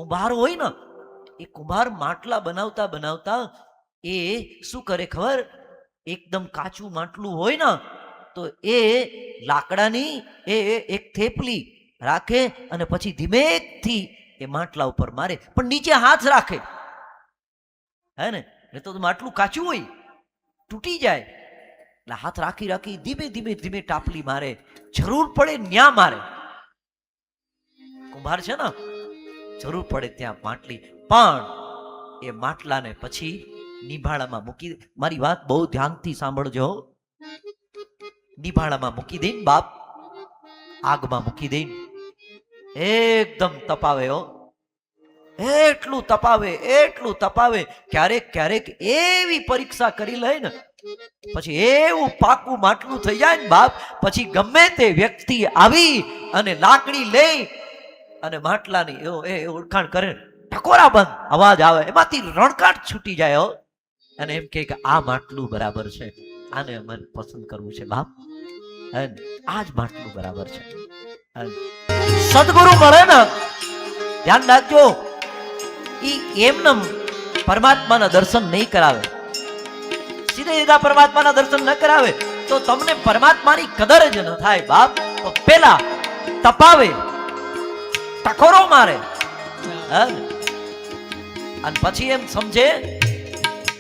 કુંભાર હોય ને, એ કુંભાર માટલા બનાવતા બનાવતા એ શું કરે ખબર? એકદમ કાચું માટલું હોય ને તો એ લાકડાની એક થેપલી રાખે અને પછી ધીમેથી એ માટલા ઉપર મારે, પણ નીચે હાથ રાખે, હે ને? એ તો માટલું કાચું હોય, તૂટી જાય, એટલે હાથ રાખી રાખી ધીમે ધીમે ધીમે ટાપલી મારે, જરૂર પડે ન્યા મારે. કુંભાર છે ને, જરૂર પડે ત્યાં માટલી, પણ એ માટલાને પછી નિભાળામાં મૂકી. મારી વાત બહુ ધ્યાનથી સાંભળજો. નિભાળામાં મૂકી દઈને બાપ, આગમાં મૂકી દઈને એકદમ તપાવે હો, એટલું તપાવે, એટલું તપાવે. ક્યારેક ક્યારેક એવી પરીક્ષા કરી લે ને, પછી એવું પાકું માટલું થઈ જાય ને બાપ, પછી ગમે તે વ્યક્તિ આવી અને લાકડી લઈ અને માટલાની એ ઓળખાણ કરે, ટકોરા બંધ અવાજ આવે, એમાંથી રણકાટ છૂટી જાય હો, અને એમ કે આ માટલું બરાબર છે, આને મને પસંદ કરવું છે બાપ, આ જ માટલું બરાબર છે. સદગુરુ મળે ને, ધ્યાન રાખજો, ઈ એમને પરમાત્માના દર્શન નહીં કરાવે, સીધે સીધા પરમાત્માના દર્શન ન કરાવે તો તમને પરમાત્માની કદર જ ન થાય બાપ. તો પેલા તપાવે, ટકોરો મારે, અને પછી એમ સમજે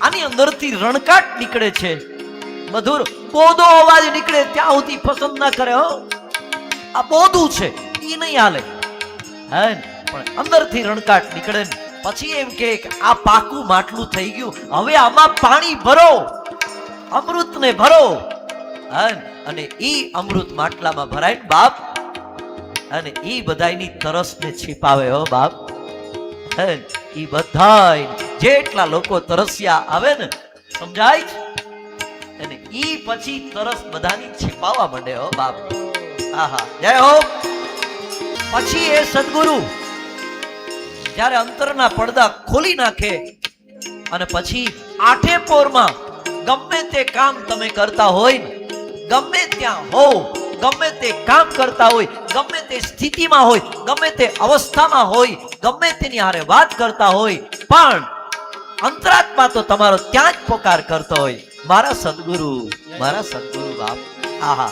આની અંદરથી રણકાટ નીકળે છે, મધુર બોધો અવાજ નીકળે, ત્યાં સુધી પસંદ ના કરે હો, આ બોધું છે ઈ નહીં હાલે, હે? પણ અંદરથી રણકાટ નીકળે, પછી એમ કે આ પાકું માટલું થઈ ગયું, હવે આમાં પાણી ભરો, અમૃતને ભરો, અને ઈ અમૃત માટલામાં ભરાય બાપ, અને ઈ બધાયની તરસને છીપાવે હો બાપ. ઈ બધાય જેટલા લોકો તરસ્યા આવે ને, સમજાય છે? અને ઈ પછી તરસ બધાની છીપાવા માંડે હો બાપ. આહા, જય હો. પછી એ સદગુરુ જ્યારે અંતરના પડદા ખોલી નાખે અને પછી આઠે પોરમાં ગમે તે કામ તમે કરતા હોય ને, ગમે ત્યાં હો, ગમે તે કામ કરતા હોય, ગમે તે સ્થિતિમાં હોય, ગમે તે અવસ્થામાં હોય, ગમે તેની હારે વાત કરતા હોય, પણ અંતરાત્મા તો તમારો ત્યાં જ પોકાર કરતો હોય, મારા સદગુરુ બાપ. આહા,